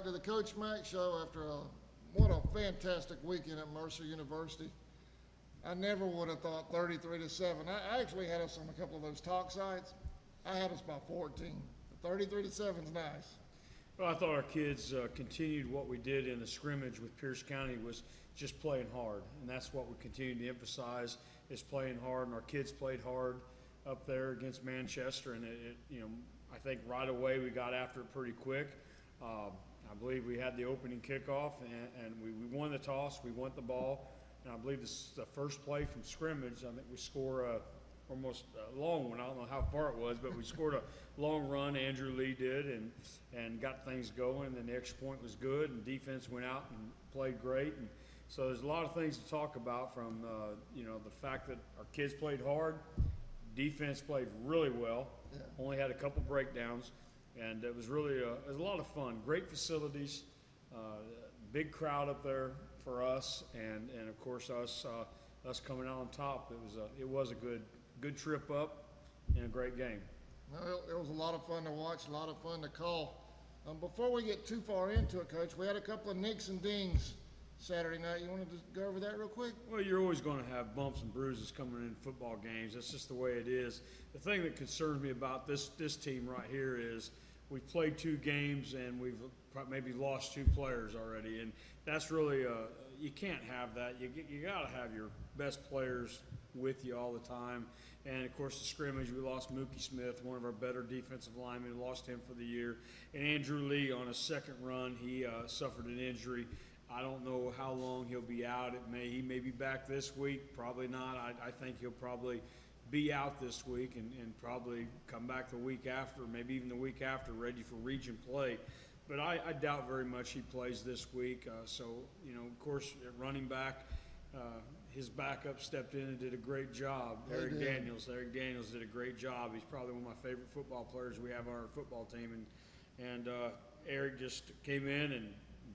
to the Coach Mack Show after what a fantastic weekend at Mercer University. I never would have thought 33-7. I actually had us on a couple of those talk sites. I had us by 14. 33-7 is nice. Well, I thought our kids continued what we did in the scrimmage with Pierce County was just playing hard, and that's what we continue to emphasize is playing hard. And our kids played hard up there against Manchester, and I think right away we got after it pretty quick. I believe we had the opening kickoff, and we won the toss. We won the ball, and I believe this is the first play from scrimmage. I think we score almost a long one. I don't know how far it was, but we scored a long run. Andrew Lee did, and got things going. And then the extra point was good, and defense went out and played great. And so there's a lot of things to talk about from the fact that our kids played hard, defense played really well, only had a couple breakdowns. And it was really it was a lot of fun. Great facilities, big crowd up there for us, and of course us coming out on top. It was a good trip up and a great game. Well, it was a lot of fun to watch, a lot of fun to call. Before we get too far into it, Coach, we had a couple of nicks and dings Saturday night. You want to just go over that real quick? Well, you're always going to have bumps and bruises coming in football games. That's just the way it is. The thing that concerns me about this team right here is we've played 2 games and we've maybe lost 2 players already, and that's really you can't have that. You got to have your best players with you all the time. And of course, the scrimmage, we lost Mookie Smith, one of our better defensive linemen. We lost him for the year. And Andrew Lee on his second run, he suffered an injury. I don't know how long he'll be out. He may be back this week, probably not. I think he'll probably be out this week and probably come back the week after, maybe even the week after, ready for region play. But I doubt very much he plays this week. So, of course, at running back, his backup stepped in and did a great job. Eric Daniels did a great job. He's probably one of my favorite football players we have on our football team. And Eric just came in and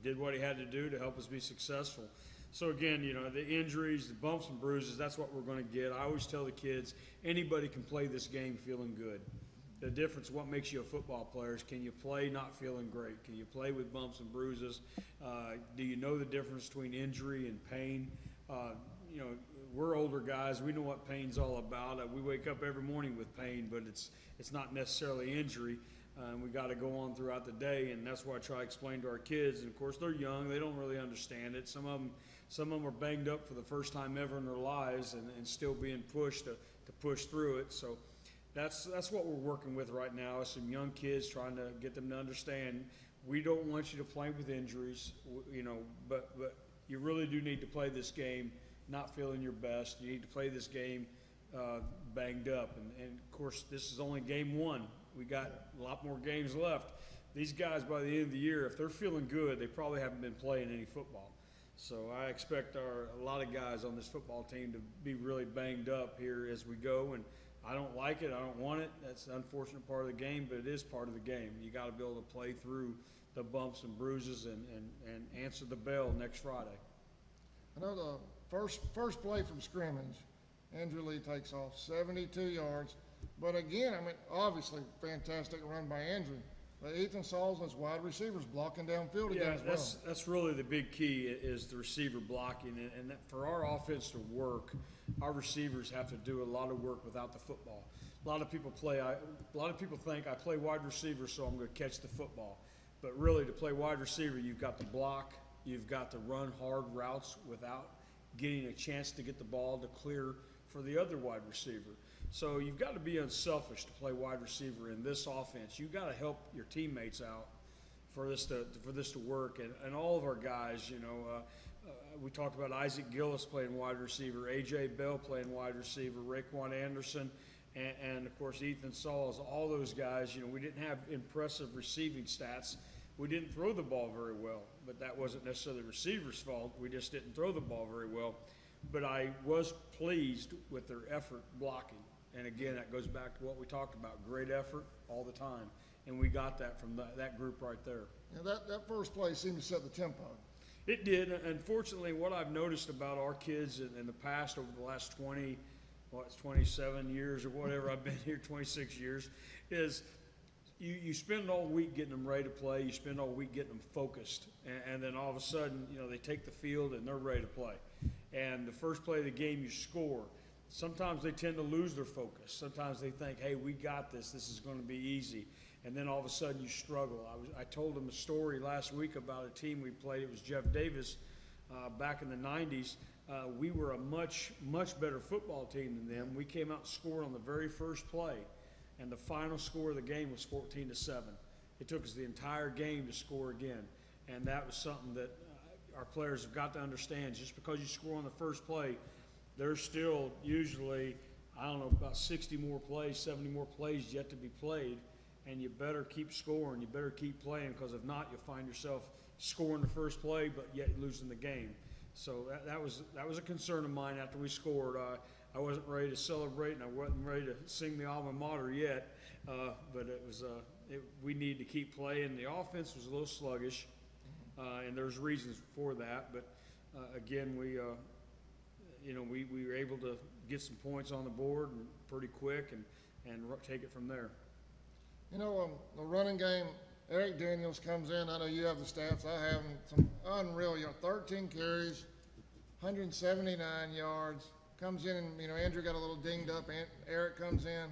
did what he had to do to help us be successful. So, again, the injuries, the bumps and bruises, that's what we're going to get. I always tell the kids, anybody can play this game feeling good. The difference, what makes you a football player is can you play not feeling great? Can you play with bumps and bruises? Do you know the difference between injury and pain? We're older guys. We know what pain's all about. We wake up every morning with pain, but it's not necessarily injury. We got to go on throughout the day, and that's what I try to explain to our kids. And, of course, they're young. They don't really understand it. Some of them are banged up for the first time ever in their lives and still being pushed to push through it. So that's what we're working with right now is some young kids trying to get them to understand we don't want you to play with injuries, but you really do need to play this game not feeling your best. You need to play this game banged up. And, of course, this is only game 1. We got a lot more games left. These guys, by the end of the year, if they're feeling good, they probably haven't been playing any football. So I expect a lot of guys on this football team to be really banged up here as we go. And I don't like it. I don't want it. That's the unfortunate part of the game, but it is part of the game. You got to be able to play through the bumps and bruises and answer the bell next Friday. I know the first play from scrimmage, Andrew Lee takes off 72 yards. But again, obviously fantastic run by Andrew. But Ethan Sauls and his wide receivers blocking downfield again as well. That's really the big key is the receiver blocking. And for our offense to work, our receivers have to do a lot of work without the football. A lot of people think I play wide receiver, so I'm going to catch the football. But really, to play wide receiver, you've got to block. You've got to run hard routes without getting a chance to get the ball to clear for the other wide receiver. So you've got to be unselfish to play wide receiver in this offense. You've got to help your teammates out for this to work. And all of our guys, we talked about Isaac Gillis playing wide receiver, A.J. Bell playing wide receiver, Raekwon Anderson, and of course Ethan Sauls. All those guys, we didn't have impressive receiving stats. We didn't throw the ball very well, but that wasn't necessarily the receiver's fault. We just didn't throw the ball very well. But I was pleased with their effort blocking. And, again, that goes back to what we talked about, great effort all the time. And we got that from that group right there. That first play seemed to set the tempo. It did. Unfortunately, what I've noticed about our kids in the past over the last 27 years or whatever, I've been here 26 years, is you spend all week getting them ready to play. You spend all week getting them focused, and then all of a sudden, they take the field and they're ready to play. And the first play of the game, you score. Sometimes they tend to lose their focus. Sometimes they think, hey, we got this. This is going to be easy. And then all of a sudden you struggle. I told them a story last week about a team we played. It was Jeff Davis back in the 90s. We were a much, much better football team than them. We came out and scored on the very first play, and the final score of the game was 14-7. It took us the entire game to score again, and that was something that our players have got to understand. Just because you score on the first play, there's still usually, about 60 more plays, 70 more plays yet to be played, and you better keep scoring. You better keep playing, because if not, you'll find yourself scoring the first play but yet losing the game. So that was a concern of mine after we scored. I wasn't ready to celebrate, and I wasn't ready to sing the alma mater yet, but we need to keep playing. The offense was a little sluggish, and there's reasons for that. But again, we were able to get some points on the board pretty quick and take it from there. The running game, Eric Daniels comes in. I know you have the stats. I have them. Some unreal. 13 carries, 179 yards. Comes in, and Andrew got a little dinged up. And Eric comes in.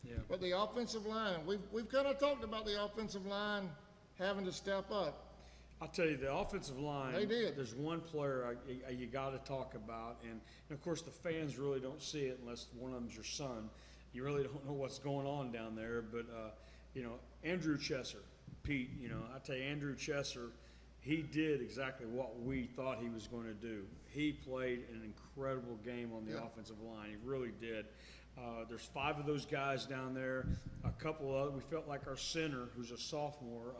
Yeah. But the offensive line, we've kind of talked about the offensive line having to step up. I'll tell you, the offensive line, they did. There's one player you got to talk about, and of course the fans really don't see it unless one of them's your son. You really don't know what's going on down there, but Andrew Chesser, Pete, I tell you, Andrew Chesser, he did exactly what we thought he was going to do. He played an incredible game on the offensive line. He really did. There's 5 of those guys down there. A couple of we felt like our center, who's a sophomore,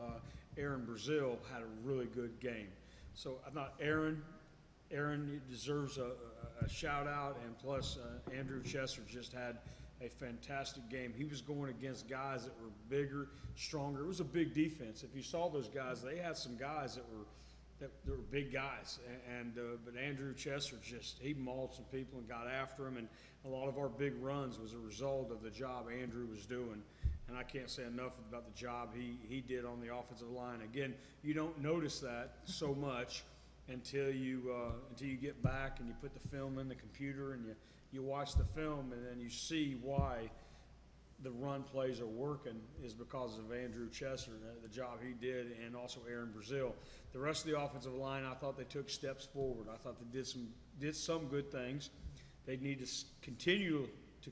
Aaron Brazil, had a really good game. So I thought Aaron deserves a shout out, and plus Andrew Chesser just had a fantastic game. He was going against guys that were bigger, stronger. It was a big defense. If you saw those guys, they had some guys that were big guys. But Andrew Chesser he mauled some people and got after them. And a lot of our big runs was a result of the job Andrew was doing. And I can't say enough about the job he did on the offensive line. Again, you don't notice that so much until you get back and you put the film in the computer and you watch the film, and then you see why the run plays are working is because of Andrew Chesser, the job he did, and also Aaron Brazil. The rest of the offensive line, I thought they took steps forward. I thought they did some good things. They need to continue to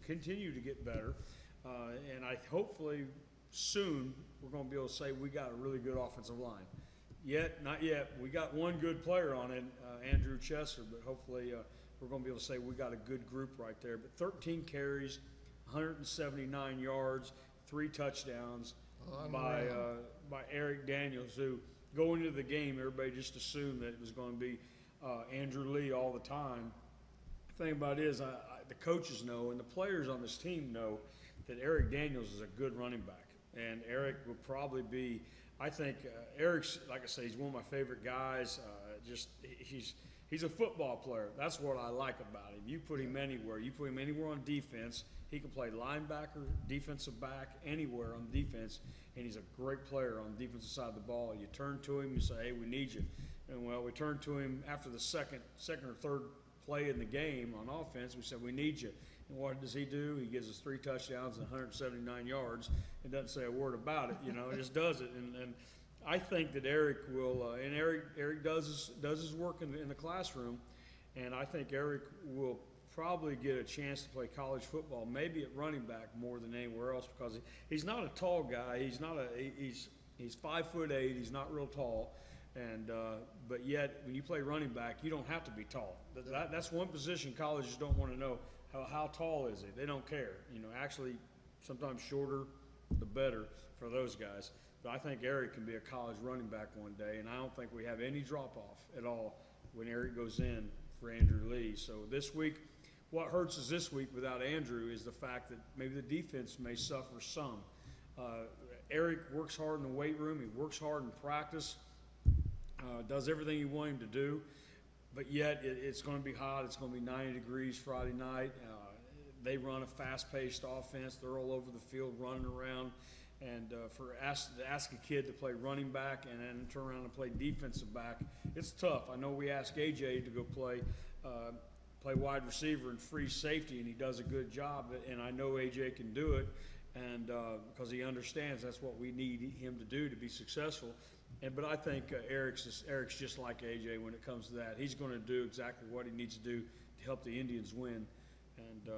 get better, and hopefully soon we're going to be able to say we got a really good offensive line. Not yet. We got one good player on it, Andrew Chesser, but hopefully we're going to be able to say we got a good group right there. But 13 carries, 179 yards, 3 touchdowns by Eric Daniels, who going into the game, everybody just assumed that it was going to be Andrew Lee all the time. The thing about it is the coaches know and the players on this team know that Eric Daniels is a good running back. And Eric would probably be, I think, Eric's, like I say, he's one of my favorite guys. He's a football player. That's what I like about him. You put him anywhere. You put him anywhere on defense. He can play linebacker, defensive back, anywhere on defense, and he's a great player on the defensive side of the ball. You turn to him, you say, hey, we need you. And, we turned to him after the second or third play in the game on offense. We said, we need you. And what does he do? He gives us 3 touchdowns and 179 yards and doesn't say a word about it. He just does it. And I think that Eric will, and Eric does his work in the classroom, and I think Eric will probably get a chance to play college football, maybe at running back more than anywhere else, because he's not a tall guy. He's 5'8". He's not real tall, and but yet when you play running back, you don't have to be tall. That's one position colleges don't want to know. How tall is he? They don't care. Actually, sometimes shorter, the better for those guys. But I think Eric can be a college running back one day, and I don't think we have any drop-off at all when Eric goes in for Andrew Lee. So this week, what hurts us this week without Andrew is the fact that maybe the defense may suffer some. Eric works hard in the weight room. He works hard in practice, does everything you want him to do, but yet it's going to be hot. It's going to be 90 degrees Friday night. They run a fast-paced offense. They're all over the field running around. And to ask a kid to play running back and then turn around and play defensive back, it's tough. I know we asked AJ to go play wide receiver and free safety, and he does a good job. And I know AJ can do it, and because he understands that's what we need him to do to be successful. But I think Eric's just like AJ when it comes to that. He's going to do exactly what he needs to do to help the Indians win. And,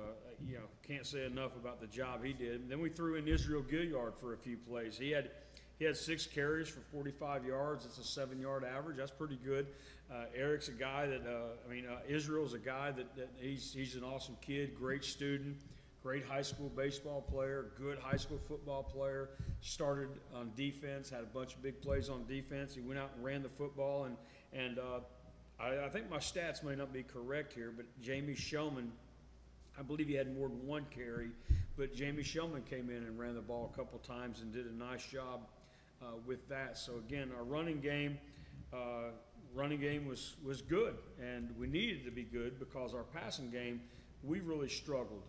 can't say enough about the job he did. And then we threw in Israel Gilliard for a few plays. He had 6 carries for 45 yards. It's a 7-yard average. That's pretty good. Eric's a guy that, Israel's a guy that he's an awesome kid, great student, great high school baseball player, good high school football player. Started on defense, had a bunch of big plays on defense. He went out and ran the football. And I think my stats may not be correct here, but Jamie Shellman, I believe he had more than 1 carry, but Jamie Shellman came in and ran the ball a couple times and did a nice job with that. So again, our running game was good, and we needed to be good because our passing game, we really struggled.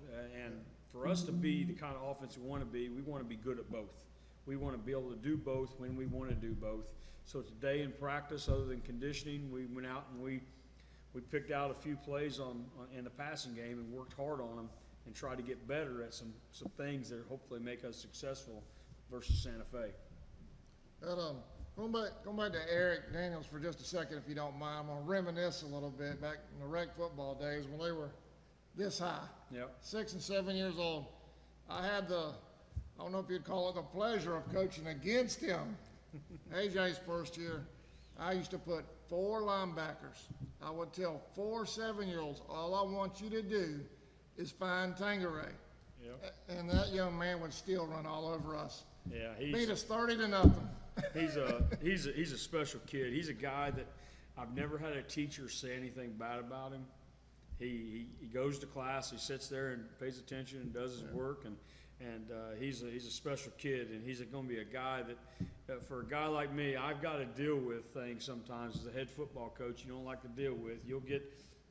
And for us to be the kind of offense we want to be good at both. We want to be able to do both when we want to do both. So today in practice, other than conditioning, we went out and we picked out a few plays in the passing game and worked hard on them and tried to get better at some things that hopefully make us successful versus Santa Fe. Going back to Eric Daniels for just a second, if you don't mind, I'm going to reminisce a little bit back in the rec football days when they were this high, 6 and 7 years old. I had I don't know if you'd call it the pleasure of coaching against him. AJ's first year, I used to put 4 linebackers. I would tell 4 7-year-olds, all I want you to do is find Tangeray. Yep. And that young man would still run all over us. Yeah, beat us 30-0. He's a special kid. He's a guy that I've never had a teacher say anything bad about him. He goes to class, he sits there and pays attention and does his work, and he's a special kid, and he's going to be a guy that for a guy like me, I've got to deal with things sometimes as a head football coach you don't like to deal with. You'll get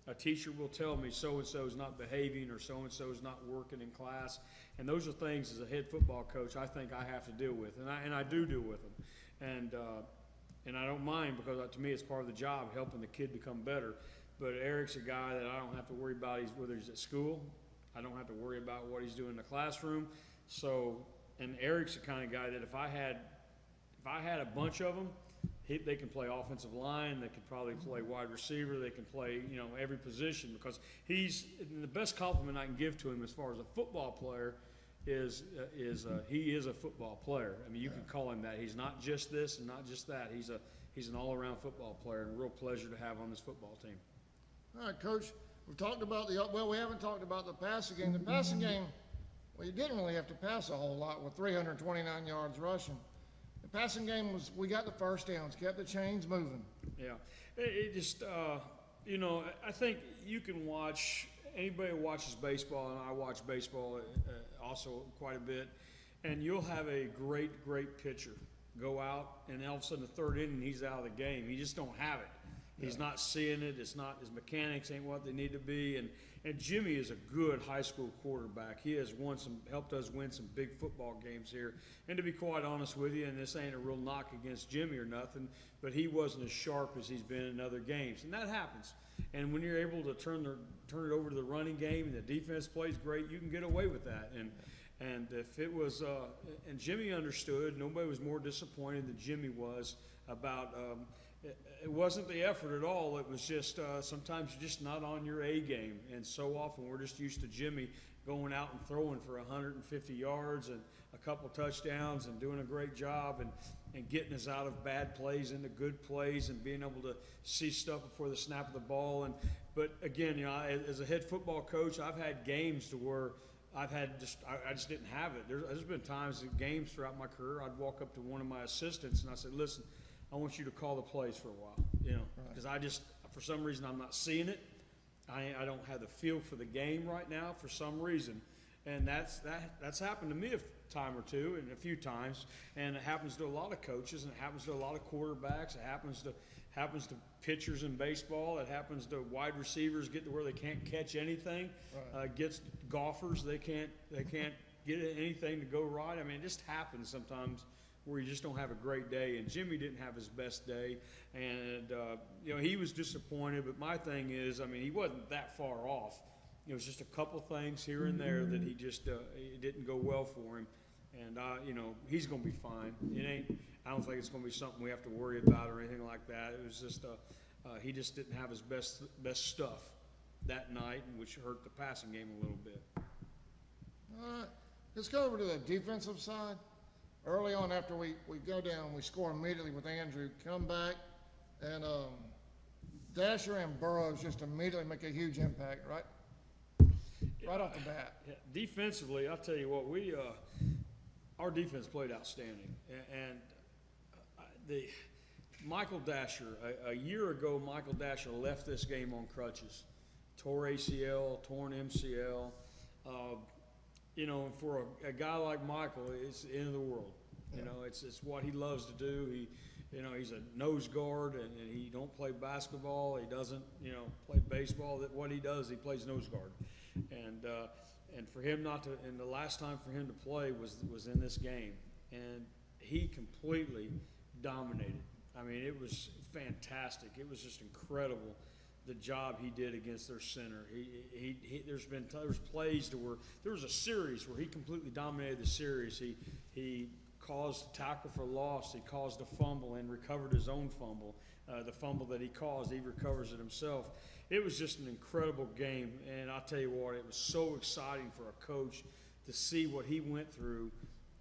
a teacher will tell me so-and-so is not behaving or so-and-so is not working in class, and those are things as a head football coach I think I have to deal with, and I do deal with them, and I don't mind because to me it's part of the job, helping the kid become better. But Eric's a guy that I don't have to worry about whether he's at school. I don't have to worry about what he's doing in the classroom. So, and Eric's the kind of guy that if I had a bunch of them, they can play offensive line. They could probably play wide receiver. They can play, every position because he's the best compliment I can give to him as far as a football player is he is a football player. I mean, you can call him that. He's not just this and not just that. He's an all-around football player, and a real pleasure to have on this football team. All right, Coach. We've talked about we haven't talked about the passing game. The passing game, well, you didn't really have to pass a whole lot with 329 yards rushing. The passing game we got the first downs, kept the chains moving. Yeah, it just, I think you can watch, anybody who watches baseball, and I watch baseball also quite a bit, and you'll have a great pitcher go out, and all of a sudden the third inning, he's out of the game. You just don't have it. He's not seeing it. It's not, his mechanics ain't what they need to be. And Jimmy is a good high school quarterback. He has helped us win some big football games here. And to be quite honest with you, and this ain't a real knock against Jimmy or nothing, but he wasn't as sharp as he's been in other games. And that happens. And when you're able to turn it over to the running game and the defense plays great, you can get away with that. And if it was, and Jimmy understood, nobody was more disappointed than Jimmy was about, it wasn't the effort at all. It was just sometimes you're just not on your A game. And so often we're just used to Jimmy going out and throwing for 150 yards and a couple touchdowns and doing a great job and getting us out of bad plays into good plays and being able to see stuff before the snap of the ball. But again, as a head football coach, I've had games to where I just didn't have it. There's been times in games throughout my career I'd walk up to one of my assistants and I said, listen, I want you to call the plays for a while, because I just, for some reason, I'm not seeing it. I don't have the feel for the game right now for some reason, and that's happened to me a time or two and a few times, and it happens to a lot of coaches, and it happens to a lot of quarterbacks. It happens to pitchers in baseball. It happens to wide receivers get to where they can't catch anything. Gets golfers they can't get anything to go right. I mean, it just happens sometimes where you just don't have a great day. And Jimmy didn't have his best day, and he was disappointed. But my thing is, I mean, he wasn't that far off. It was just a couple things here and there that he just it didn't go well for him. And he's going to be fine. I don't think it's going to be something we have to worry about or anything like that. It was just he just didn't have his best stuff that night, which hurt the passing game a little bit. All right, let's go over to the defensive side. Early on, after we go down, we score immediately with Andrew. Come back, and Dasher and Burrows just immediately make a huge impact, right? Right off the bat. Yeah, defensively, I'll tell you what, our defense played outstanding. And Michael Dasher, a year ago, Michael Dasher left this game on crutches. Tore ACL, torn MCL. For a guy like Michael, it's the end of the world. Yeah. It's what he loves to do. He's a nose guard, and he don't play basketball. He doesn't, play baseball. What he does, he plays nose guard. And for him and the last time for him to play was in this game, and he completely dominated. I mean, it was fantastic. It was just incredible the job he did against their center. There's plays to where there was a series where he completely dominated the series. He caused a tackle for loss. He caused a fumble and recovered his own fumble. The fumble that he caused, he recovers it himself. It was just an incredible game, and I'll tell you what, it was so exciting for a coach to see what he went through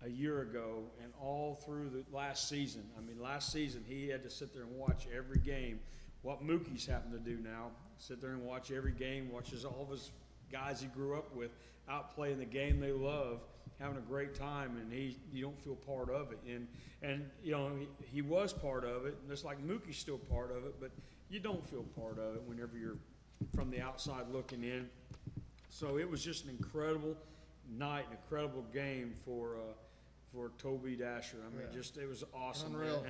a year ago and all through the last season. I mean, last season he had to sit there and watch every game. What Mookie's having to do now, sit there and watch every game, watches all of his guys he grew up with out playing the game they love, having a great time, and you don't feel part of it. And he was part of it, and it's like Mookie's still part of it, but you don't feel part of it whenever you're from the outside looking in. So it was just an incredible night, an incredible game for Toby Dasher. I mean, it was awesome. Unreal.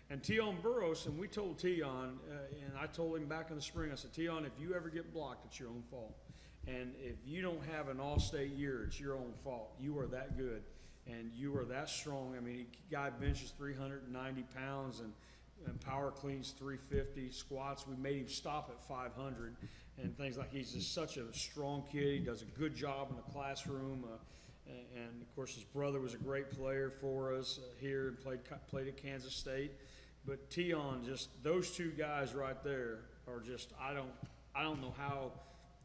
And Tion Burrows, and we told Tion, and I told him back in the spring, I said, Tion, if you ever get blocked, it's your own fault. And if you don't have an all-state year, it's your own fault. You are that good, and you are that strong. I mean, guy benches 390 pounds and power cleans 350, squats. We made him stop at 500 and things like. He's just such a strong kid. He does a good job in the classroom. And of course, his brother was a great player for us here and played at Kansas State. But Tion, just those two guys right there are just I don't know how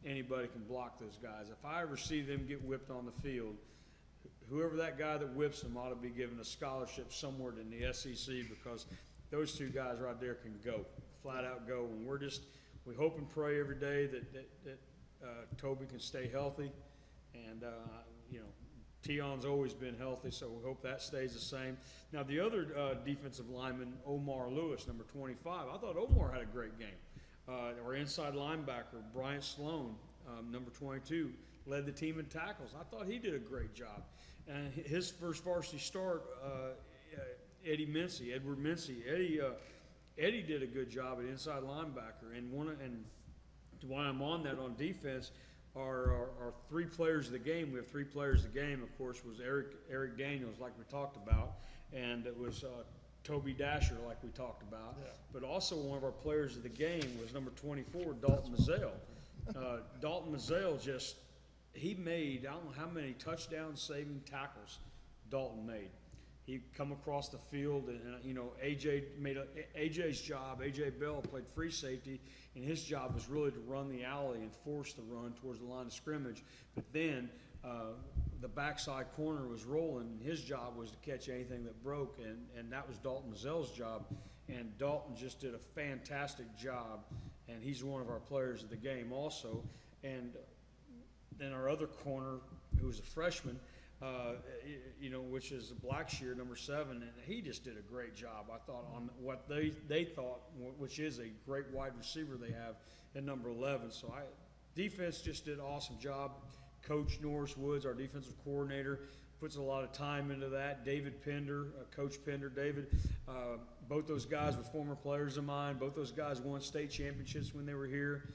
anybody can block those guys. If I ever see them get whipped on the field, whoever that guy that whips them ought to be given a scholarship somewhere in the SEC, because those two guys right there can go, flat out go. And we hope and pray every day that Toby can stay healthy. And, Tion's always been healthy, so we hope that stays the same. Now, the other defensive lineman, Omar Lewis, number 25, I thought Omar had a great game. Our inside linebacker, Bryant Sloan, number 22, led the team in tackles. I thought he did a great job. And his first varsity start, Edward Mincy. Eddie did a good job at inside linebacker. And while I'm on that on defense, our three players of the game. We have three players of the game, of course, was Eric Daniels, like we talked about, and it was Toby Dasher, like we talked about. Yeah. But also one of our players of the game was number 24, Dalton Mazzell. Dalton Mazzell he made, I don't know how many touchdown-saving tackles Dalton made. He come across the field, and AJ's job. AJ Bell played free safety, and his job was really to run the alley and force the run towards the line of scrimmage. But then the backside corner was rolling, and his job was to catch anything that broke, and that was Dalton Mazzell's job. And Dalton just did a fantastic job, and he's one of our players of the game also. And then our other corner, who was a freshman, which is Blackshear, number 7, and he just did a great job, I thought, on what they thought, which is a great wide receiver they have at number 11. So defense just did an awesome job. Coach Norris Woods, our defensive coordinator, puts a lot of time into that. David Pender, Coach Pender, David, both those guys were former players of mine. Both those guys won state championships when they were here.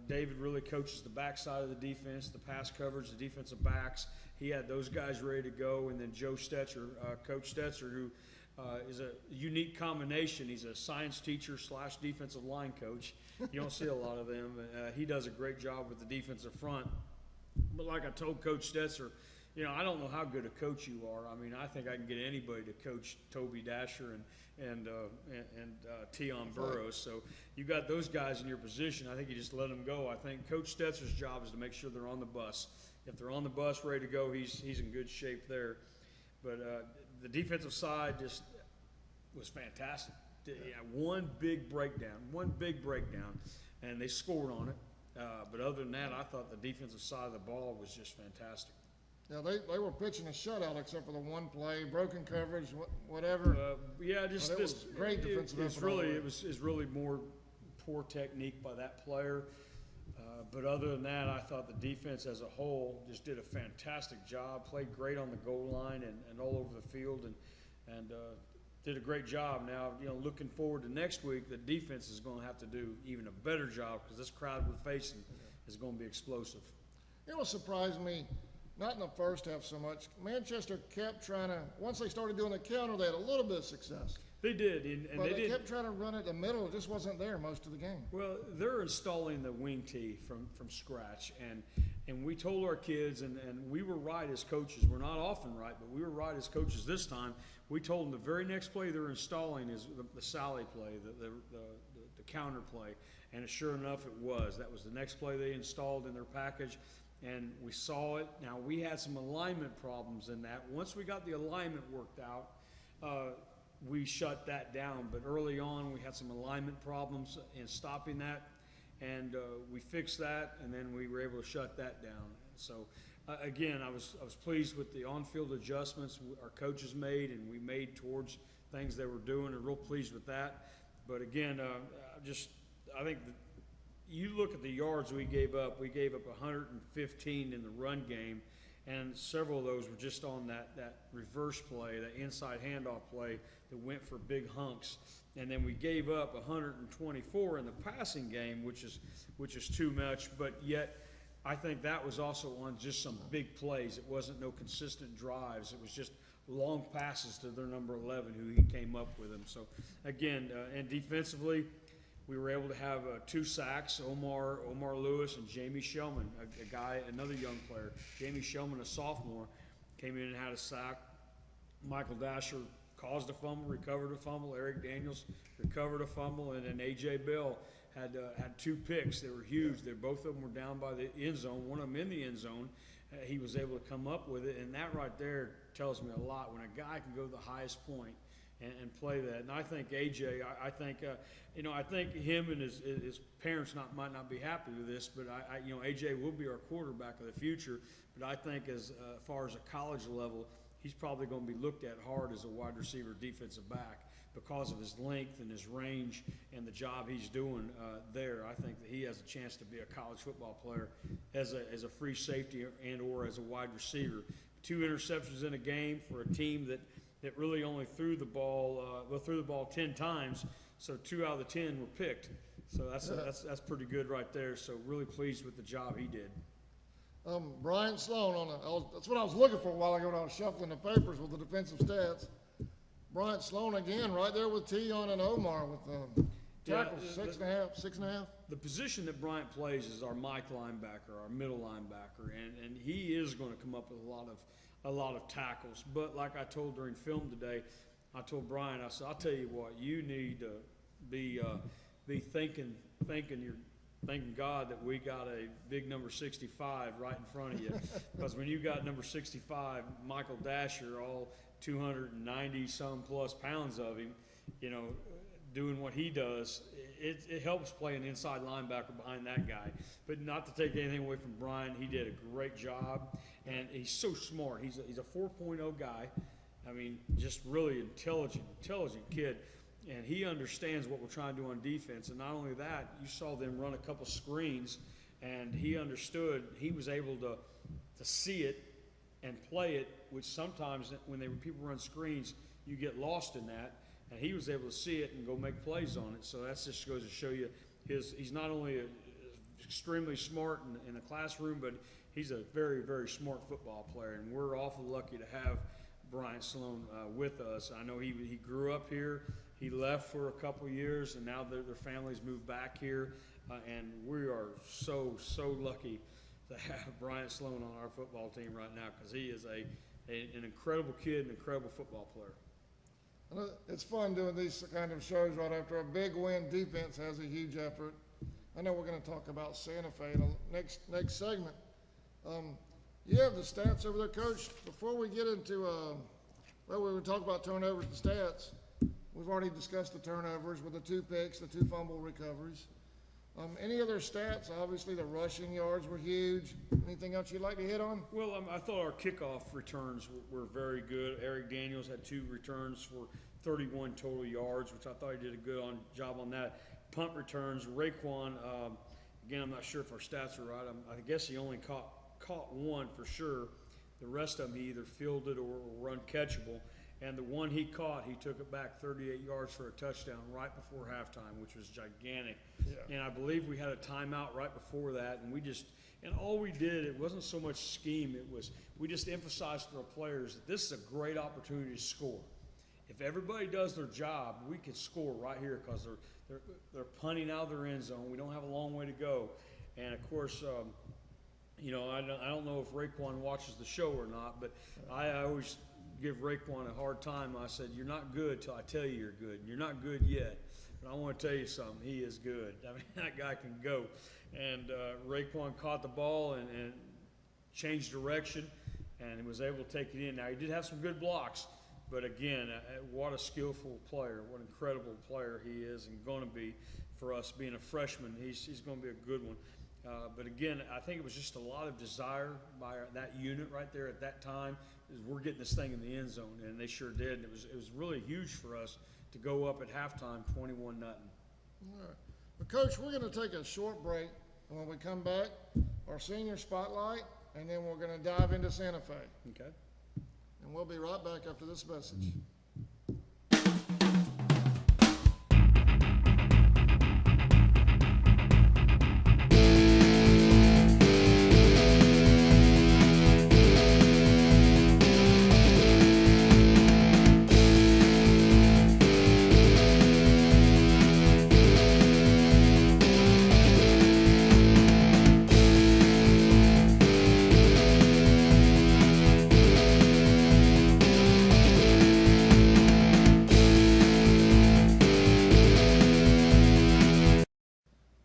David really coaches the backside of the defense, the pass coverage, the defensive backs. He had those guys ready to go, and then Joe Stetzer, Coach Stetzer, who is a unique combination. He's a science teacher / defensive line coach. You don't see a lot of them. He does a great job with the defensive front. But like I told Coach Stetzer, I don't know how good a coach you are. I mean, I think I can get anybody to coach Toby Dasher and Tion Burrows. So you got those guys in your position. I think you just let them go. I think Coach Stetzer's job is to make sure they're on the bus. If they're on the bus ready to go, he's in good shape there. But the defensive side just was fantastic. Yeah, one big breakdown, and they scored on it. But other than that, I thought the defensive side of the ball was just fantastic. Yeah, they were pitching a shutout except for the one play, broken coverage, whatever. It was great defensive effort. It was really more poor technique by that player. But other than that, I thought the defense as a whole just did a fantastic job, played great on the goal line and all over the field, and did a great job. Now, looking forward to next week, the defense is going to have to do even a better job because this crowd we're facing is going to be explosive. It will surprise me, not in the first half so much. Manchester kept trying to, once they started doing the counter, they had a little bit of success. They did, and they kept trying to run it the middle. It just wasn't there most of the game. Well, they're installing the wing tee from scratch, and we told our kids, and we were right as coaches. We're not often right, but we were right as coaches this time. We told them the very next play they're installing is the Sally play, the counter play, and sure enough, it was. That was the next play they installed in their package, and we saw it. Now, we had some alignment problems in that. Once we got the alignment worked out, we shut that down. But early on, we had some alignment problems in stopping that, and we fixed that, and then we were able to shut that down. So, again, I was pleased with the on-field adjustments our coaches made, and we made towards things they were doing, and real pleased with that. But again, I think you look at the yards we gave up. We gave up 115 in the run game, and several of those were just on that reverse play, that inside handoff play that went for big hunks. And then we gave up 124 in the passing game, which is too much. But yet, I think that was also on just some big plays. It wasn't no consistent drives. It was just long passes to their number 11, who he came up with them. So again, and defensively, we were able to have 2 sacks, Omar Lewis and Jamie Shellman, another young player. Jamie Shellman, a sophomore, came in and had a sack. Michael Dasher caused a fumble, recovered a fumble. Eric Daniels recovered a fumble, and then A.J. Bell had 2 picks. They were huge. Both of them were down by the end zone, one of them in the end zone. He was able to come up with it, and that right there tells me a lot. When a guy can go to the highest point and play that. And I think AJ, I think him and his parents might not be happy with this, but AJ will be our quarterback of the future. But I think as far as a college level, he's probably going to be looked at hard as a wide receiver, defensive back, because of his length and his range and the job he's doing there. I think that he has a chance to be a college football player as a free safety and or as a wide receiver. 2 interceptions in a game for a team that really only threw the ball 10 times, so 2 out of the 10 were picked. So that's pretty good right there. So really pleased with the job he did. Brian Sloan that's what I was looking for a while ago when I was shuffling the papers with the defensive stats. Brian Sloan again, right there with Tion and Omar with tackles, 6.5. The position that Bryant plays is our Mike linebacker, our middle linebacker, and he is going to come up with a lot of tackles. But like I told during film today, I told Brian, I said, I'll tell you what, you need to be thanking God that we got a big number 65 right in front of you. Because when you got number 65, Michael Dasher, all 290-some plus pounds of him, doing what he does, it helps play an inside linebacker behind that guy. But not to take anything away from Brian, he did a great job, and he's so smart. He's a 4.0 guy. I mean, just really intelligent kid. And he understands what we're trying to do on defense. And not only that, you saw them run a couple screens, and he understood. He was able to see it and play it, which sometimes when people run screens, you get lost in that. And he was able to see it and go make plays on it. So that just goes to show you he's not only a extremely smart in the classroom, but he's a very, very smart football player, and we're awful lucky to have Bryant Sloan with us. I know he grew up here. He left for a couple years, and now their families moved back here, and we are so lucky to have Bryant Sloan on our football team right now, because he is an incredible kid, an incredible football player. It's fun doing these kind of shows right after a big win. Defense has a huge effort. I know we're going to talk about Sante Fe in the next segment. You have the stats over there, Coach. Before we get into, we were talking about turnovers and stats. We've already discussed the turnovers with the 2 picks, the 2 fumble recoveries. Any other stats? Obviously, the rushing yards were huge. Anything else you'd like to hit on? Well, I thought our kickoff returns were very good. Eric Daniels had 2 returns for 31 total yards, which I thought he did a good job on that. Punt returns, Raekwon, again, I'm not sure if our stats are right. I guess he only caught 1 for sure. The rest of them he either fielded or were uncatchable. And the one he caught, he took it back 38 yards for a touchdown right before halftime, which was gigantic. Yeah. And I believe we had a timeout right before that, and all we did, it wasn't so much scheme, we just emphasized to our players that this is a great opportunity to score. If everybody does their job, we can score right here, because they're punting out of their end zone. We don't have a long way to go. And of course, I don't know if Raekwon watches the show or not, but I always give Raekwon a hard time. I said, you're not good till I tell you you're good. You're not good yet. But I want to tell you something. He is good. I mean, that guy can go. And Raekwon caught the ball and changed direction and was able to take it in. Now, he did have some good blocks. But again, what a skillful player. What an incredible player he is and going to be for us being a freshman. He's going to be a good one. But again, I think it was just a lot of desire by that unit right there at that time. We're getting this thing in the end zone, and they sure did. And it was really huge for us to go up at halftime 21-0. All right. Well, Coach, we're going to take a short break. And when we come back, our senior spotlight, and then we're going to dive into Sante Fe. Okay. And we'll be right back after this message.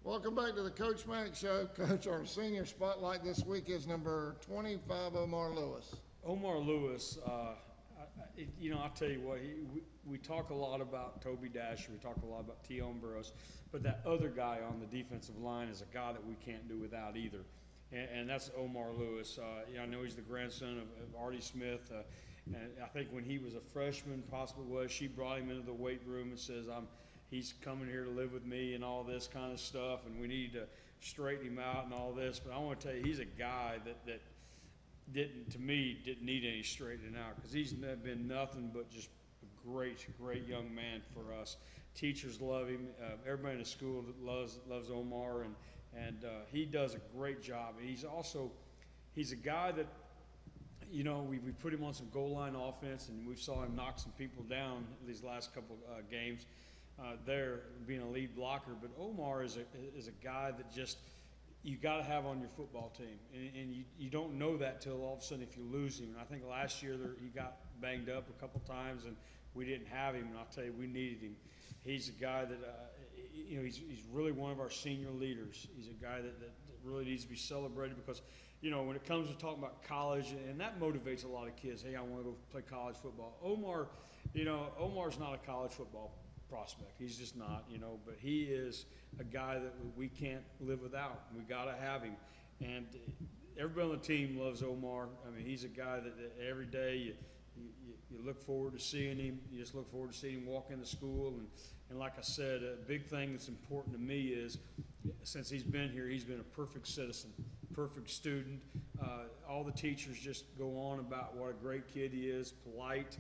Welcome back to the Coach Manick Show. Coach, our senior spotlight this week is number 25, Omar Lewis. Omar Lewis, I'll tell you what, we talk a lot about Toby Dasher, we talk a lot about T. Burrows, but that other guy on the defensive line is a guy that we can't do without either, and that's Omar Lewis. I know he's the grandson of Artie Smith, and I think when he was a freshman, she brought him into the weight room and says, he's coming here to live with me and all this kind of stuff, and we need to straighten him out and all this. But I want to tell you, he's a guy that didn't need any straightening out, because he's been nothing but just a great young man for us. Teachers love him. Everybody in the school loves Omar, and he does a great job. And he's a guy that, we put him on some goal line offense, and we saw him knock some people down these last couple games. There being a lead blocker, but Omar is a guy that just you got to have on your football team, and you don't know that till all of a sudden if you lose him. And I think last year he got banged up a couple times, and we didn't have him. And I'll tell you, we needed him. He's a guy that he's really one of our senior leaders. He's a guy that really needs to be celebrated, because when it comes to talking about college, and that motivates a lot of kids. Hey, I want to go play college football. Omar's not a college football prospect. He's just not, but he is a guy that we can't live without. We got to have him. And everybody on the team loves Omar. I mean, he's a guy that every day you look forward to seeing him. You just look forward to seeing him walk into school. And like I said, a big thing that's important to me is, since he's been here, he's been a perfect citizen, perfect student. All the teachers just go on about what a great kid he is, polite,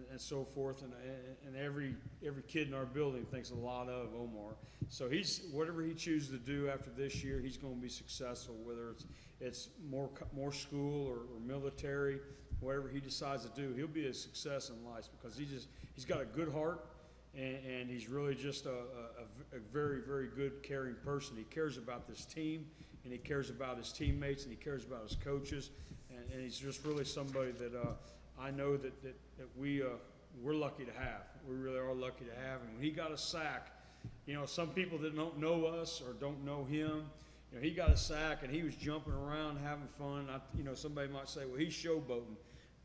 and so forth, and every kid in our building thinks a lot of Omar. So whatever he chooses to do after this year, he's going to be successful. Whether it's more school or military, whatever he decides to do, he'll be a success in life because he's got a good heart, and he's really just a very, very good, caring person. He cares about this team, and he cares about his teammates, and he cares about his coaches, and he's just really somebody that I know that we're lucky to have. We really are lucky to have. And when he got a sack, some people that don't know us or don't know him, he got a sack and he was jumping around having fun. Somebody might say, well, he's showboating.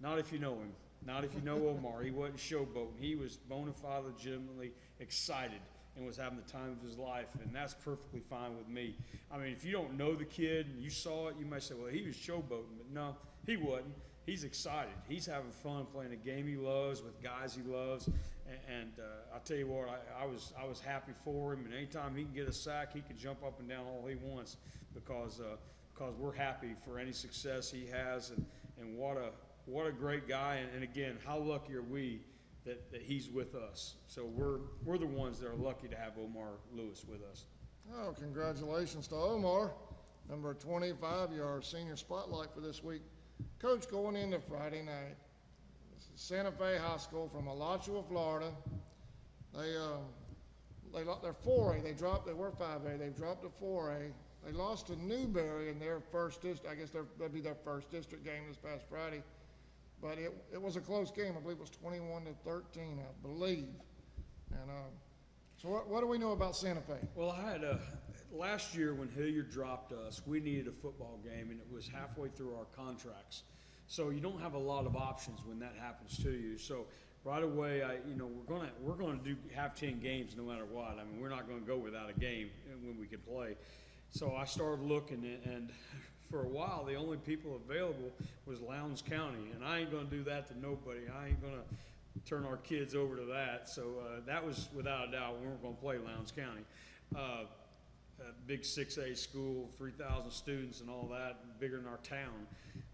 Not if you know him. Not if you know Omar. He wasn't showboating. He was bona fide, legitimately excited and was having the time of his life, and that's perfectly fine with me. I mean, if you don't know the kid and you saw it, you might say, well, he was showboating, but no, he wasn't. He's excited. He's having fun playing a game he loves with guys he loves, and I'll tell you what, I was happy for him. And anytime he can get a sack, he can jump up and down all he wants because we're happy for any success he has, and what a great guy. And again, how lucky are we that he's with us? So we're the ones that are lucky to have Omar Lewis with us. Oh, congratulations to Omar, number 25. You're our senior spotlight for this week. Coach, going into Friday night, this is Sante Fe High School from Alachua, Florida. They're 4A. They were 5A. They've dropped to 4A. They lost to Newberry in their first district. I guess that'd be their first district game this past Friday. But it was a close game. I believe it was 21-13, I believe. And so what do we know about Sante Fe? Well, I had last year when Hilliard dropped us, we needed a football game, and it was halfway through our contracts. So you don't have a lot of options when that happens to you. So right away, we're going to have 10 games no matter what. I mean, we're not going to go without a game when we can play. So I started looking, and for a while, the only people available was Lowndes County, and I ain't going to do that to nobody. I ain't going to turn our kids over to that. So that was without a doubt. We weren't going to play Lowndes County. A big 6A school, 3,000 students and all that, bigger than our town,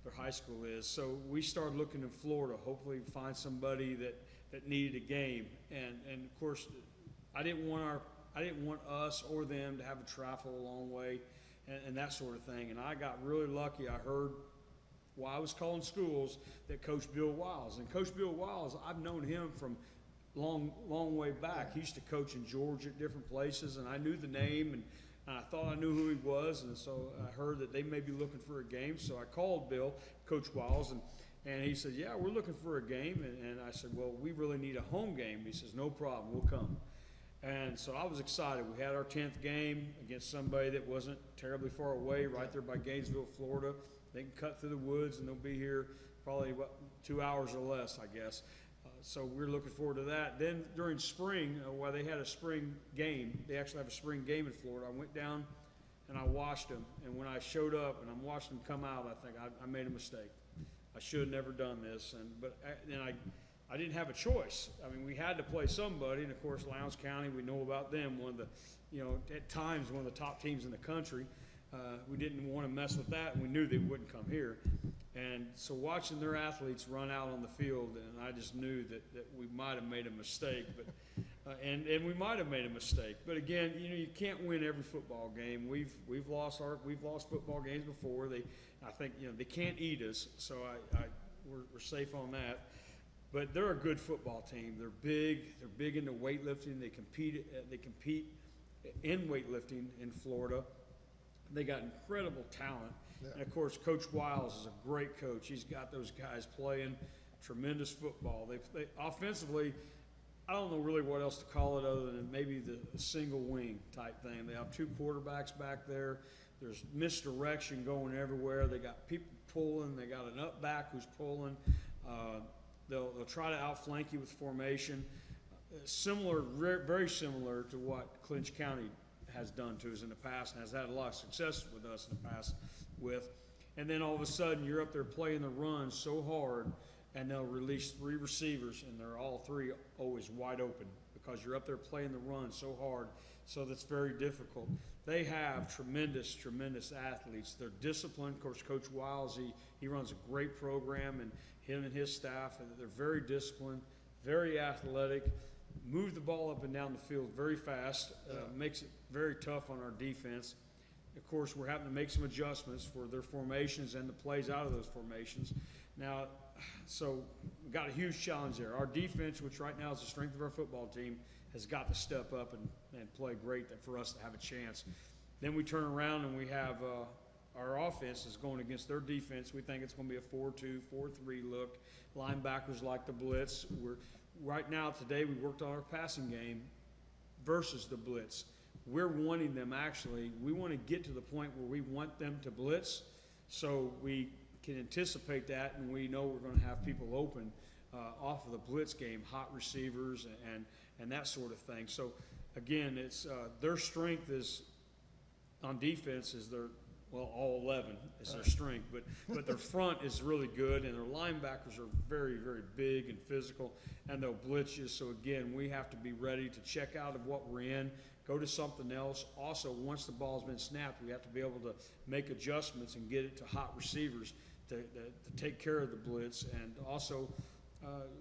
their high school is. So we started looking in Florida, hopefully find somebody that needed a game. And of course, I didn't want us or them to have to travel a long way and that sort of thing. And I got really lucky. I heard while I was calling schools that Coach Bill Wiles. And Coach Bill Wiles, I've known him from long way back. He used to coach in Georgia at different places, and I knew the name, and I thought I knew who he was, and so I heard that they may be looking for a game. So I called Bill, Coach Wiles, and he said, yeah, we're looking for a game. And I said, well, we really need a home game. He says, no problem, we'll come. And so I was excited. We had our 10th game against somebody that wasn't terribly far away, right there by Gainesville, Florida. They can cut through the woods, and they'll be here probably 2 hours or less, I guess. So we're looking forward to that. Then during spring, while they had a spring game, they actually have a spring game in Florida, I went down and I watched them. And when I showed up and I'm watching them come out, I think I made a mistake. I should have never done this. But I didn't have a choice. I mean, we had to play somebody. And, of course, Lowndes County, we know about them, one of the, at times, one of the top teams in the country. We didn't want to mess with that, and we knew they wouldn't come here. And so watching their athletes run out on the field, and I just knew that we might have made a mistake. But and we might have made a mistake. But again, you can't win every football game. We've lost football games before. I think they can't eat us, so we're safe on that. But they're a good football team. They're big. They're big into weightlifting. They compete in weightlifting in Florida. They got incredible talent. Yeah. And, of course, Coach Wiles is a great coach. He's got those guys playing tremendous football. They offensively, I don't know really what else to call it other than maybe the single wing type thing. They have 2 quarterbacks back there. There's misdirection going everywhere. They got people pulling. They got an up back who's pulling. They'll try to outflank you with formation. Very similar to what Clinch County has done to us in the past and has had a lot of success with us in the past with. And then all of a sudden you're up there playing the run so hard, and they'll release 3 receivers, and they're all 3 always wide open because you're up there playing the run so hard. So that's very difficult. They have tremendous athletes. They're disciplined. Of course, Coach Wiles, he runs a great program, and him and his staff, and they're very disciplined. very athletic, move the ball up and down the field very fast, makes it very tough on our defense. Of course, we're having to make some adjustments for their formations and the plays out of those formations. Now, so we've got a huge challenge there. Our defense, which right now is the strength of our football team, has got to step up and play great for us to have a chance. Then we turn around and we have our offense is going against their defense. We think it's going to be a 4-2, 4-3 look. Linebackers like the blitz. Right now, today, we worked on our passing game versus the blitz. We're wanting them, actually, we want to get to the point where we want them to blitz so we can anticipate that, and we know we're going to have people open off of the blitz game, hot receivers and that sort of thing. So, again, it's their strength is on defense is all 11 is their strength, but their front is really good, and their linebackers are very, very big and physical, and they'll blitz you. So, again, we have to be ready to check out of what we're in, go to something else. Also, once the ball's been snapped, we have to be able to make adjustments and get it to hot receivers to take care of the blitz, and also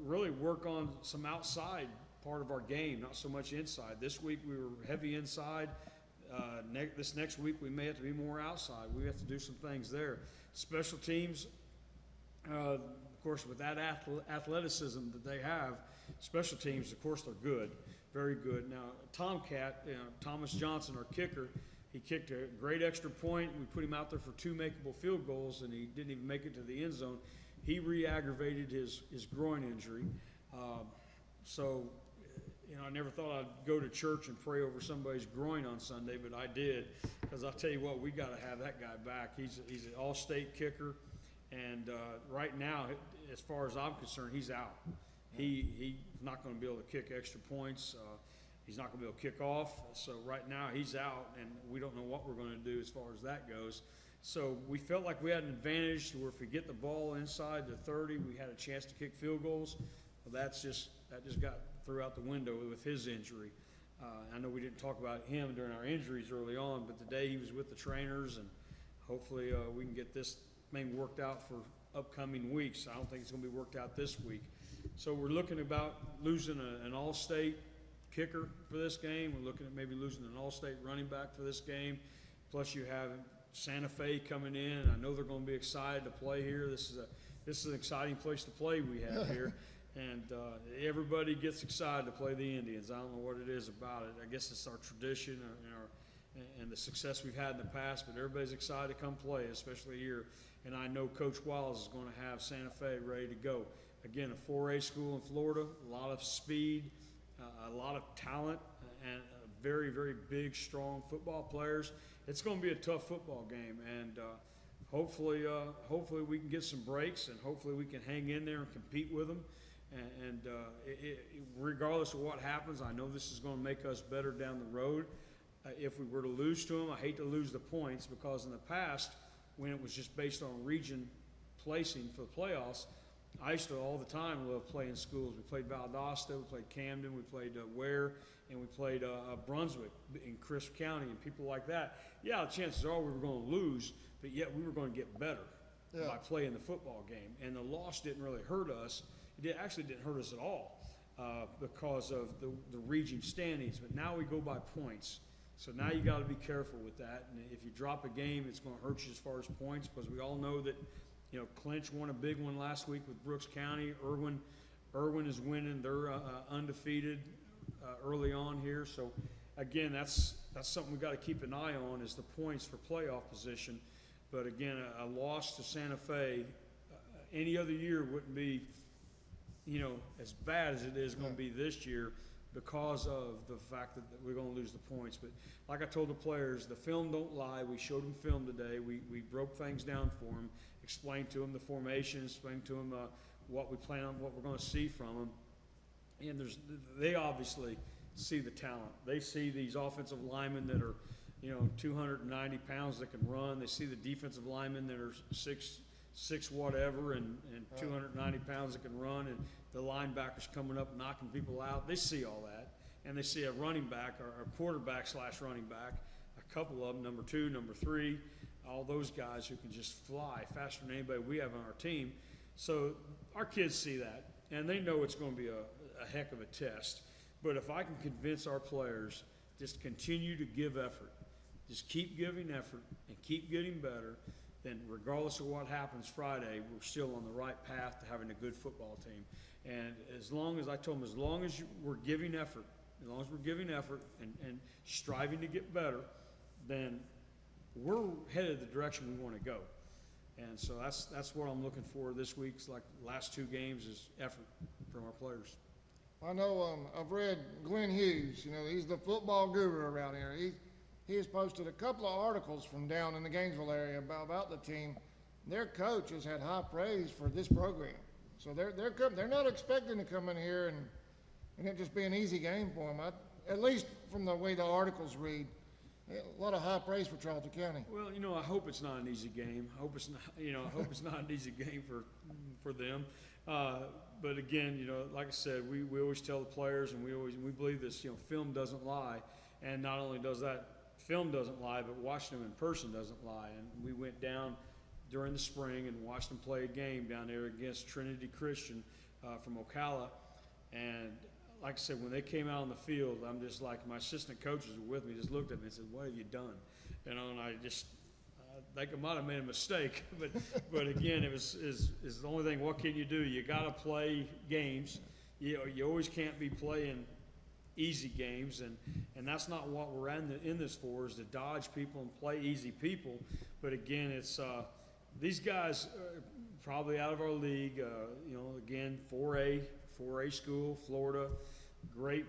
really work on some outside part of our game, not so much inside. This week we were heavy inside. This next week we may have to be more outside. We have to do some things there. Special teams, of course, with that athleticism that they have, special teams, of course, they're good, very good. Now, Tomcat, Thomas Johnson, our kicker, he kicked a great extra point. We put him out there for 2 makeable field goals, and he didn't even make it to the end zone. He re-aggravated his groin injury. I never thought I'd go to church and pray over somebody's groin on Sunday, but I did, because I'll tell you what, we got to have that guy back. He's an all-state kicker, and right now, as far as I'm concerned, he's out. He's not going to be able to kick extra points. He's not going to be able to kick off. So right now, he's out, and we don't know what we're going to do as far as that goes. So we felt like we had an advantage where if we get the ball inside the 30, we had a chance to kick field goals. Well, that just got threw out the window with his injury. I know we didn't talk about him during our injuries early on, but today he was with the trainers, and hopefully we can get this thing worked out for upcoming weeks. I don't think it's going to be worked out this week. So we're looking about losing an all-state kicker for this game. We're looking at maybe losing an all-state running back for this game. Plus you have Sante Fe coming in. I know they're going to be excited to play here. This is an exciting place to play we have here. And everybody gets excited to play the Indians. I don't know what it is about it. I guess it's our tradition and the success we've had in the past, but everybody's excited to come play, especially here. And I know Coach Wiles is going to have Sante Fe ready to go. Again, a 4A school in Florida, a lot of speed, a lot of talent, and very, very big, strong football players. It's going to be a tough football game, and hopefully we can get some breaks, and hopefully we can hang in there and compete with them. And regardless of what happens, I know this is going to make us better down the road. If we were to lose to them, I hate to lose the points, because in the past, when it was just based on region placing for the playoffs, I used to all the time love playing schools. We played Valdosta, we played Camden, we played Ware, and we played Brunswick in Crisp County and people like that. Yeah, the chances are we were going to lose, but yet we were going to get better by playing the football game. And the loss didn't really hurt us. It actually didn't hurt us at all because of the region standings. But now we go by points. So now you got to be careful with that. And if you drop a game, it's going to hurt you as far as points, because we all know that, Clinch won a big one last week with Brooks County. Irwin is winning. They're undefeated early on here. So, again, that's something we've got to keep an eye on, is the points for playoff position. But, again, a loss to Sante Fe any other year wouldn't be, as bad as it is going to be this year, because of the fact that we're going to lose the points. But like I told the players, the film don't lie. We showed them film today. We broke things down for them, explained to them the formation, explained to them what we plan on, what we're going to see from them. And they obviously see the talent. They see these offensive linemen that are, 290 pounds that can run. They see the defensive linemen that are six whatever and 290 pounds that can run, and the linebackers coming up knocking people out. They see all that, and they see a running back or a quarterback / running back, a couple of them, number 2, number 3, all those guys who can just fly faster than anybody we have on our team. So our kids see that, and they know it's going to be a heck of a test. But if I can convince our players just continue to give effort, just keep giving effort and keep getting better, then regardless of what happens Friday, we're still on the right path to having a good football team. And as long as, I told them, as long as we're giving effort, and striving to get better, then we're headed the direction we want to go. And so that's what I'm looking for this week's, like, last two games is effort from our players. I know I've read Glenn Hughes. You know, he's the football guru around here. He has posted a couple of articles from down in the Gainesville area about the team. Their coach has had high praise for this program. So they're not expecting to come in here and it just be an easy game for them. At least from the way the articles read, a lot of high praise for Charlton County. Well, you know, I hope it's not an easy game. I hope it's not an easy game for them. But again, you know, like I said, we always tell the players, and we believe this. You know, film doesn't lie, and not only does that film doesn't lie, but watching them in person doesn't lie. And we went down during the spring and watched them play a game down there against Trinity Christian from Ocala, and like I said, when they came out on the field, I'm just like, my assistant coaches were with me, just looked at me and said, "What have you done?" You know, and I just think I might have made a mistake, but again, it was the only thing. What can you do? You got to play games. You always can't be playing easy games, and that's not what we're in this for, is to dodge people and play easy people. But again, it's these guys are probably out of our league. You know, again, 4A school, Florida, great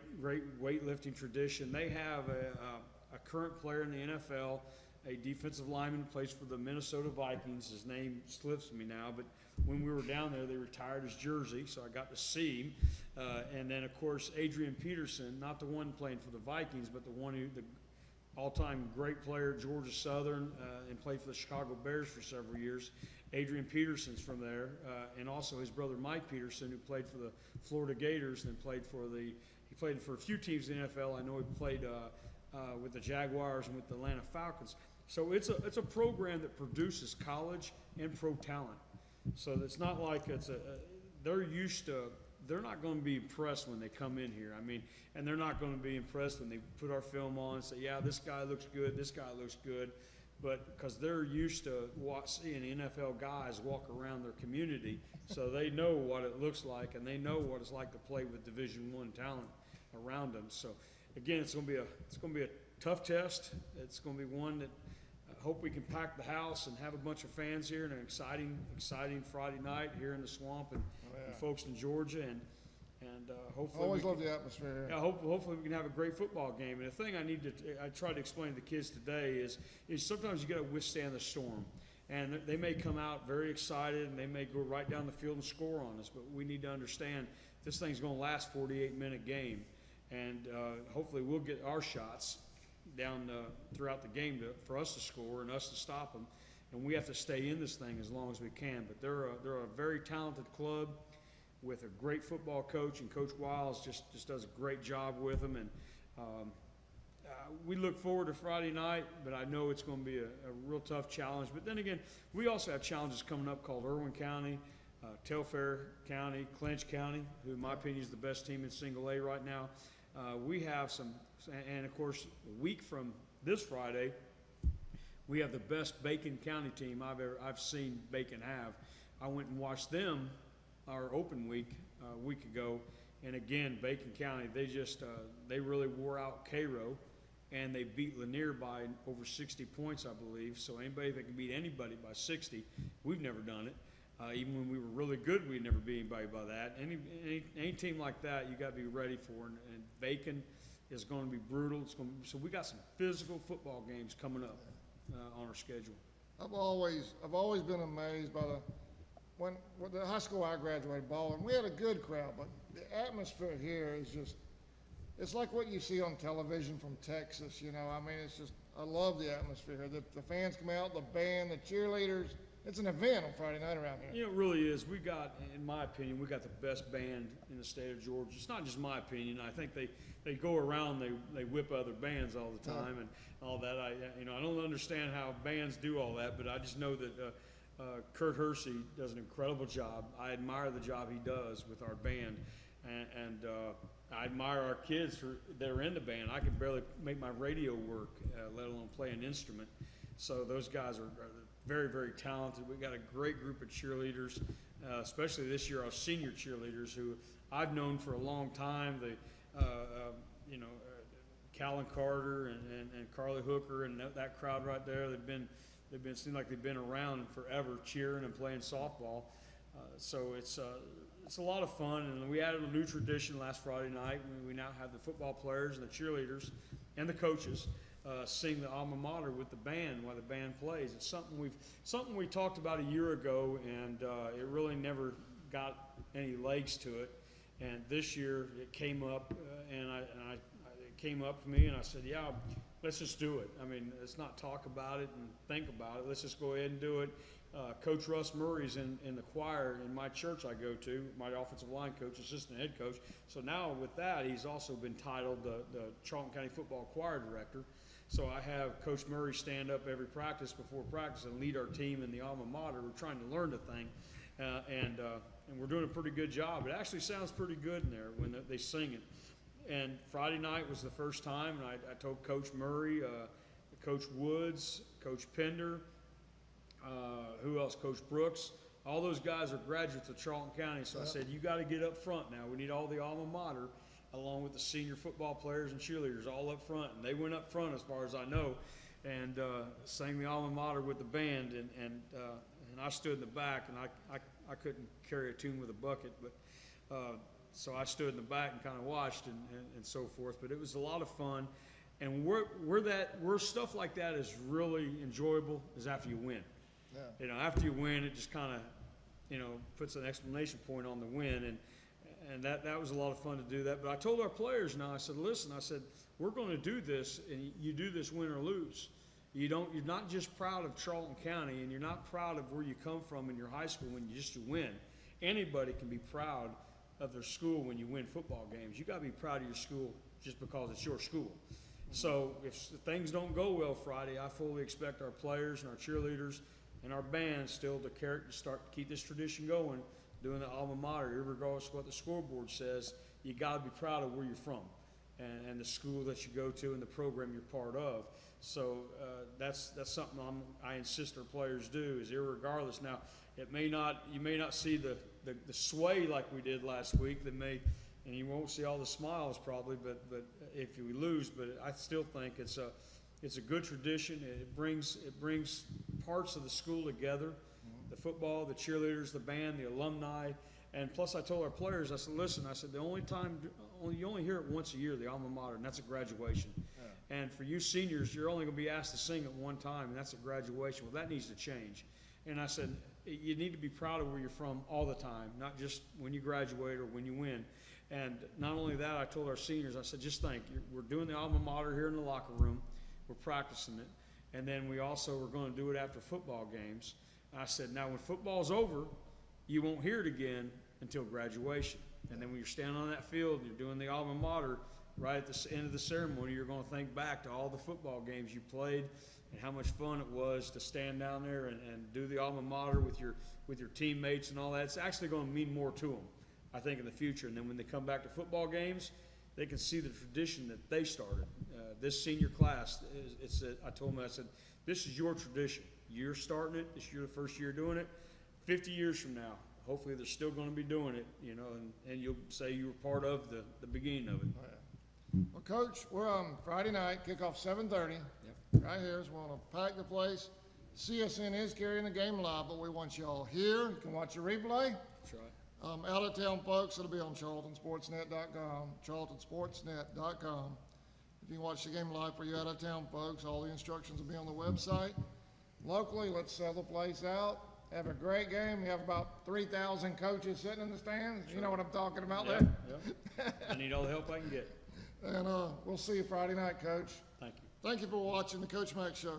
weightlifting tradition. They have a current player in the NFL, a defensive lineman who plays for the Minnesota Vikings. His name slips me now, but when we were down there, they retired his jersey, so I got to see him. And then, of course, Adrian Peterson, not the one playing for the Vikings, but the all-time great player at Georgia Southern, and played for the Chicago Bears for several years. Adrian Peterson's from there, and also his brother Mike Peterson, who played for the Florida Gators, and he played for a few teams in the NFL. I know he played with the Jaguars and with the Atlanta Falcons. So it's a program that produces college and pro talent. So it's not like they're not going to be impressed when they come in here. I mean, and they're not going to be impressed when they put our film on and say, "Yeah, this guy looks good, this guy looks good." But because they're used to seeing NFL guys walk around their community, so they know what it looks like, and they know what it's like to play with Division I talent around them. So again, it's going to be a tough test. It's going to be one that I hope we can pack the house and have a bunch of fans here, and an exciting Friday night here in the swamp, and folks in Georgia, and hopefully always love the atmosphere. Yeah, hopefully we can have a great football game. And the thing I try to explain to the kids today is sometimes you got to withstand the storm, and they may come out very excited and they may go right down the field and score on us, but we need to understand this thing's going to last 48-minute game, and hopefully we'll get our shots down throughout the game for us to score and us to stop them, and we have to stay in this thing as long as we can. But they're a very talented club with a great football coach, and Coach Wiles just does a great job with them. And we look forward to Friday night, but I know it's going to be a real tough challenge. But then again, we also have challenges coming up called Irwin County, Telfair County, Clinch County, who in my opinion is the best team in single A right now. We have some, and of course, a week from this Friday, we have the best Bacon County team I've seen Bacon have. I went and watched them our open week a week ago, and again, Bacon County, they really wore out Cairo, and they beat Lanier by over 60 points, I believe. So anybody that can beat anybody by 60, we've never done it. Even when we were really good, we'd never beat anybody by that. Any team like that, you got to be ready for. And Bacon is going to be brutal. So we got some physical football games coming up on our schedule. I've always been amazed by when the high school I graduated, Baldwin, we had a good crowd, but the atmosphere here is just, it's like what you see on television from Texas, you know. I mean, I love the atmosphere here. The fans come out, the band, the cheerleaders. It's an event on Friday night around here. You know, it really is. We got, in my opinion, we got the best band in the state of Georgia. It's not just my opinion. I think they go around, they whip other bands all the time and all that. I don't understand how bands do all that, but I just know that Kurt Hersey does an incredible job. I admire the job he does with our band, and I admire our kids that are in the band. I can barely make my radio work, let alone play an instrument. So those guys are very, very talented. We've got a great group of cheerleaders, especially this year, our senior cheerleaders, who I've known for a long time. Callan Carter and Carly Hooker and that crowd right there. Seem like they've been around forever, cheering and playing softball. So it's a lot of fun, and we added a new tradition last Friday night. We now have the football players and the cheerleaders and the coaches sing the alma mater with the band while the band plays. It's something we talked about a year ago, and it really never got any legs to it. And this year it came up, it came up to me, and I said, "Yeah, let's just do it. I mean, let's not talk about it and think about it. Let's just go ahead and do it." Coach Russ Murray's in the choir in my church I go to, my offensive line coach, assistant head coach. So now with that, he's also been titled the Charlton County Football Choir Director. So I have Coach Murray stand up every practice before practice and lead our team in the alma mater. We're trying to learn the thing, and we're doing a pretty good job. It actually sounds pretty good in there when they sing it. And Friday night was the first time, and I told Coach Murray, Coach Woods, Coach Pender, who else? Coach Brooks. All those guys are graduates of Charlton County. So I said, you got to get up front now. We need all the alma mater, along with the senior football players and cheerleaders, all up front. And they went up front, as far as I know, and sang the alma mater with the band. And I stood in the back, and I couldn't carry a tune with a bucket, but so I stood in the back and kind of watched and so forth. But it was a lot of fun. And where stuff like that is really enjoyable is after you win. Yeah. After you win, it just kind of, puts an exclamation point on the win, and that was a lot of fun to do that. But I told our players now, I said, listen, we're going to do this, and you do this win or lose. You're not just proud of Charlton County, and you're not proud of where you come from in your high school when you win. Anybody can be proud of their school when you win football games. You got to be proud of your school just because it's your school. So if things don't go well Friday, I fully expect our players and our cheerleaders and our band still to keep this tradition going, doing the alma mater, regardless of what the scoreboard says. You got to be proud of where you're from and the school that you go to and the program you're part of. So that's something I insist our players do, is irregardless. Now, you may not see the sway like we did last week. And you won't see all the smiles probably, but if we lose, but I still think it's a good tradition. It brings parts of the school together, the football, the cheerleaders, the band, the alumni, and plus I told our players, I said, listen, you only hear it once a year, the alma mater, and that's a graduation. Yeah. And for you seniors, you're only going to be asked to sing it one time, and that's a graduation. Well, that needs to change. And I said, you need to be proud of where you're from all the time, not just when you graduate or when you win. And not only that, I told our seniors, I said, just think, we're doing the alma mater here in the locker room. We're practicing it. And then we're going to do it after football games. I said, now when football's over, you won't hear it again until graduation. And then when you're standing on that field and you're doing the alma mater, right at the end of the ceremony, you're going to think back to all the football games you played and how much fun it was to stand down there and do the alma mater with your teammates and all that. It's actually going to mean more to them, I think, in the future. And then when they come back to football games, they can see the tradition that they started. This senior class, I told them, I said, this is your tradition. You're starting it. This is your first year doing it. 50 years from now, hopefully they're still going to be doing it, and you'll say you were part of the beginning of it. Oh, yeah. Well, Coach, we're on Friday night, kickoff 7:30. Yep. Right here, so we want to pack the place. CSN is carrying the game live, but we want y'all here. You can watch a replay. That's right. Out-of-town folks, it'll be on charltonsportsnet.com, charltonsportsnet.com. If you can watch the game live for you out-of-town folks, all the instructions will be on the website. Locally, let's sell the place out. Have a great game. We have about 3,000 coaches sitting in the stands. Sure. You know what I'm talking about there? Yeah. I need all the help I can get. And we'll see you Friday night, Coach. Thank you. Thank you for watching the Coach Mack Show.